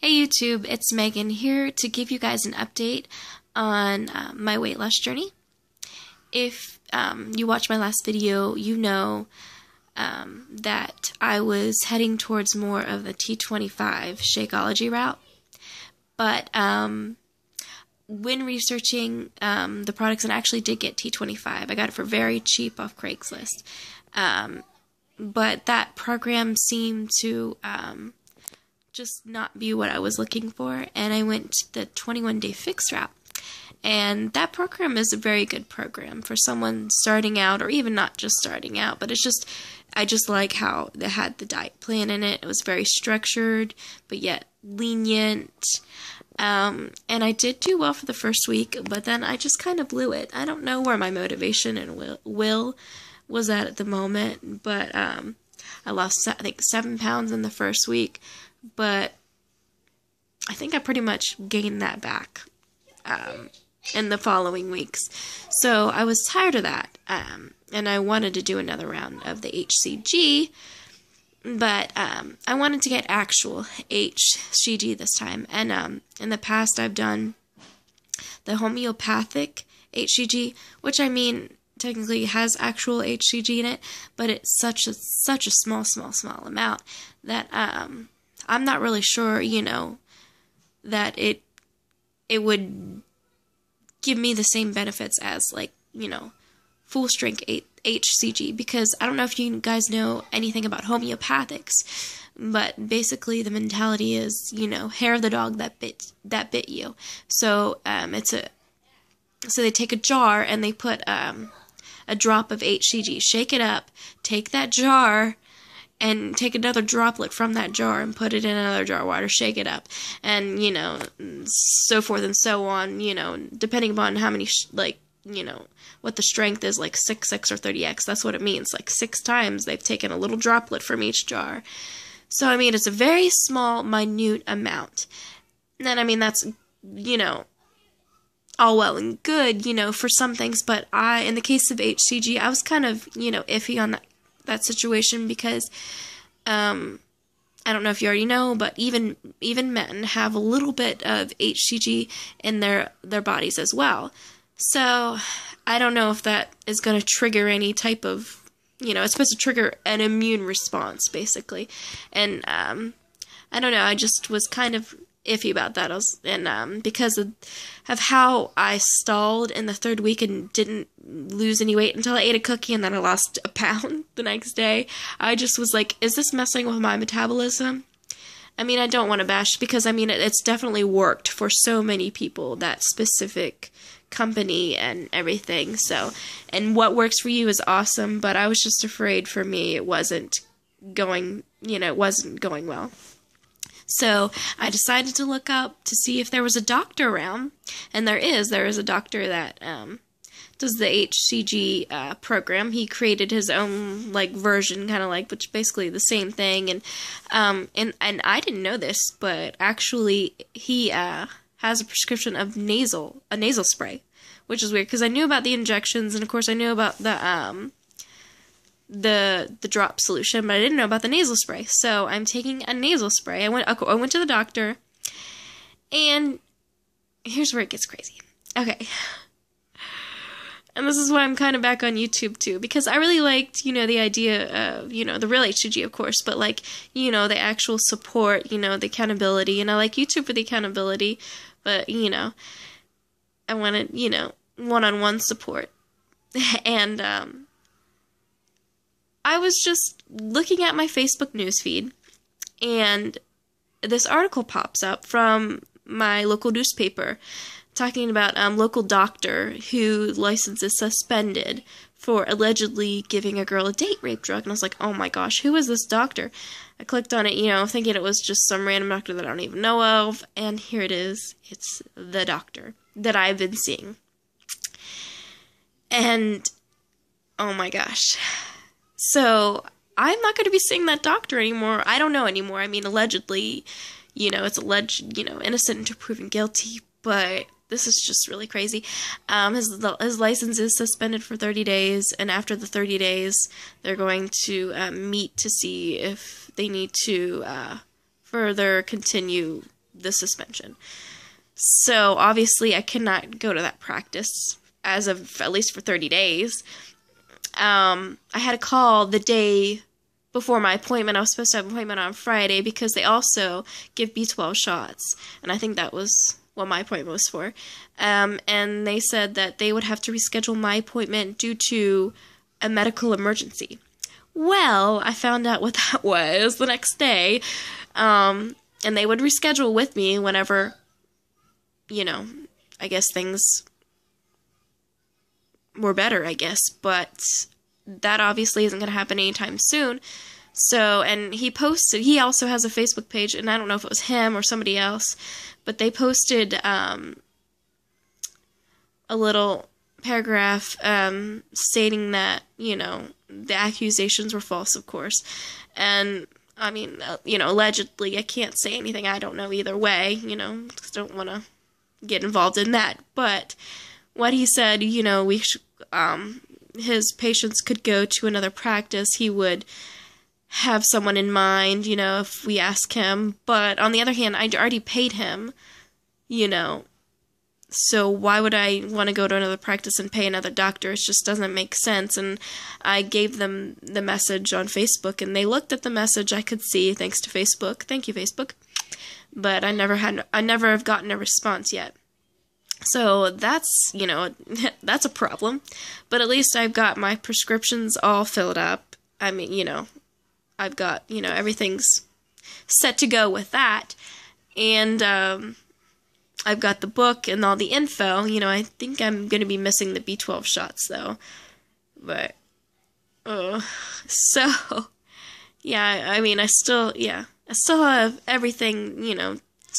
Hey YouTube, it's Megan here to give you guys an update on my weight loss journey. If you watched my last video, you know that I was heading towards more of the T25 Shakeology route. But when researching the products, and I actually did get T25, I got it for very cheap off Craigslist. But that program seemed to just not be what I was looking for, and I went the 21-day fix route. And that program is a very good program for someone starting out, or even not just starting out, but I just like how they had the diet plan in it. It was very structured, but yet lenient. And I did do well for the first week, but then I just kind of blew it. I don't know where my motivation and will was at the moment, but I lost, I think, 7 pounds in the first week, but I think I pretty much gained that back in the following weeks. So I was tired of that, and I wanted to do another round of the HCG, but I wanted to get actual HCG this time. And in the past, I've done the homeopathic HCG, which, I mean, technically has actual HCG in it, but it's such a small amount that I'm not really sure, that it would give me the same benefits as, like, full strength HCG, because I don't know if you guys know anything about homeopathics, but basically the mentality is, hair of the dog that bit you. So so they take a jar and they put a drop of HCG, shake it up, take that jar and take another droplet from that jar and put it in another jar of water, shake it up, and, so forth and so on, depending upon how many, what the strength is, like 6x or 30x, that's what it means, like 6 times they've taken a little droplet from each jar. So, I mean, it's a very small, minute amount. And, I mean, that's, all well and good, for some things, but in the case of HCG, I was kind of, iffy on that situation, because I don't know if you already know, but even men have a little bit of HCG in their bodies as well. So I don't know if that is going to trigger any type of, it's supposed to trigger an immune response, basically. And I don't know, I just was kind of iffy about that. Because of how I stalled in the 3rd week and didn't lose any weight until I ate a cookie, and then I lost a pound the next day. I just was like, is this messing with my metabolism? I mean, I don't want to bash, because I mean, it's definitely worked for so many people, that specific company and everything. So, and what works for you is awesome, but I was just afraid for me it wasn't going well. So I decided to look up to see if there was a doctor around, and there is a doctor that does the HCG program. He created his own version, kind of which basically the same thing, and I didn't know this, but actually he has a prescription of a nasal spray, which is weird, because I knew about the injections, and of course I knew about the drop solution, but I didn't know about the nasal spray. So I'm taking a nasal spray. I went to the doctor, and here's where it gets crazy. Okay. And this is why I'm kind of back on YouTube too, because I really liked, the idea of, the real HCG, of course, but the actual support, the accountability, and I like YouTube for the accountability, but, I wanted, one-on-one support. And, I was just looking at my Facebook newsfeed, and this article pops up from my local newspaper talking about local doctor who license is suspended for allegedly giving a girl a date rape drug. And I was like, oh my gosh, who is this doctor? I clicked on it, thinking it was just some random doctor that I don't even know of, and here it is. It's the doctor that I've been seeing. And oh my gosh. So I'm not going to be seeing that doctor anymore. I don't know anymore. I mean, allegedly, it's alleged, innocent until proven guilty, but this is just really crazy. His license is suspended for 30 days, and after the 30 days, they're going to meet to see if they need to further continue the suspension. So obviously I cannot go to that practice as of at least for 30 days. I had a call the day before my appointment. I was supposed to have an appointment on Friday because they also give B12 shots. And I think that was what my appointment was for. And they said that they would have to reschedule my appointment due to a medical emergency. Well, I found out what that was the next day. And they would reschedule with me whenever, you know, I guess things were better, I guess. But that obviously isn't going to happen anytime soon. So, and he also has a Facebook page, and I don't know if it was him or somebody else, but they posted a little paragraph stating that, you know, the accusations were false, of course. And, I mean, you know, allegedly, I can't say anything. I don't know either way, you know, because I don't want to get involved in that. But what he said, you know, his patients could go to another practice. He would have someone in mind, you know, if we ask him. But on the other hand, I'd already paid him, you know, so why would I want to go to another practice and pay another doctor? It just doesn't make sense. And I gave them the message on Facebook, and they looked at the message. I could see, thanks to Facebook. Thank you, Facebook. But I never have gotten a response yet. So that's, you know, that's a problem. But at least I've got my prescriptions all filled up. I mean, you know, I've got, you know, everything's set to go with that. And I've got the book and all the info. You know, I think I'm going to be missing the B12 shots, though. But, so, yeah, I mean, I still have everything, you know,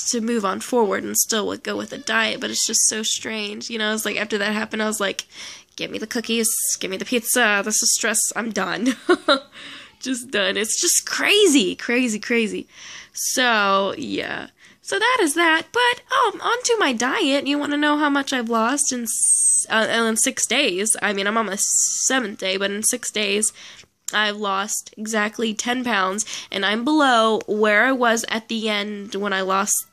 to move on forward and still would go with the diet, but it's just so strange. You know, it's like after that happened, I was like, give me the cookies, give me the pizza, this is stress, I'm done. Just done. It's just crazy. So, yeah. So that is that. But, on to my diet. You want to know how much I've lost in 6 days? I mean, I'm on my 7th day, but in 6 days, I've lost exactly 10 pounds, and I'm below where I was at the end when I lost.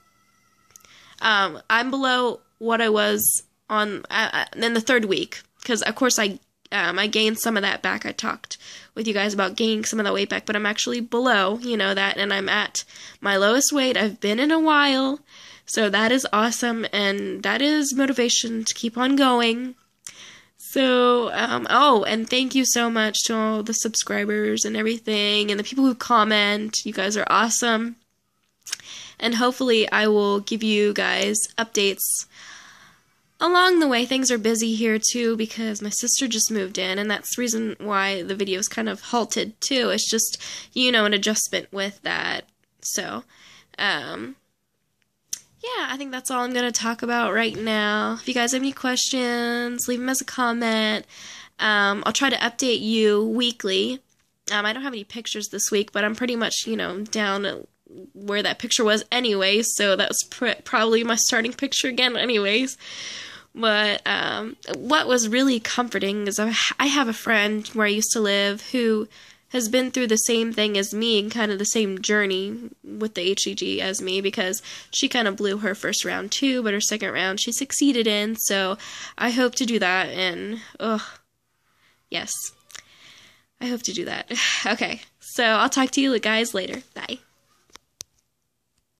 I'm below what I was on in the 3rd week, because, of course, I gained some of that back. I talked with you guys about gaining some of that weight back, but I'm actually below, you know, that, and I'm at my lowest weight I've been in a while, so that is awesome, and that is motivation to keep on going. So, and thank you so much to all the subscribers and everything, and the people who comment. You guys are awesome, and hopefully I will give you guys updates along the way. Things are busy here too because my sister just moved in, and that's the reason why the video is kind of halted too. It's just, you know, an adjustment with that. So, yeah, I think that's all I'm going to talk about right now. If you guys have any questions, leave them as a comment. I'll try to update you weekly. I don't have any pictures this week, but I'm pretty much, you know, down where that picture was anyways, so that was probably my starting picture again anyways. But what was really comforting is I have a friend where I used to live who has been through the same thing as me and kind of the same journey with the HCG as me, because she kind of blew her first round too, but her second round she succeeded in, so I hope to do that, and yes, I hope to do that. Okay, so I'll talk to you guys later. Bye.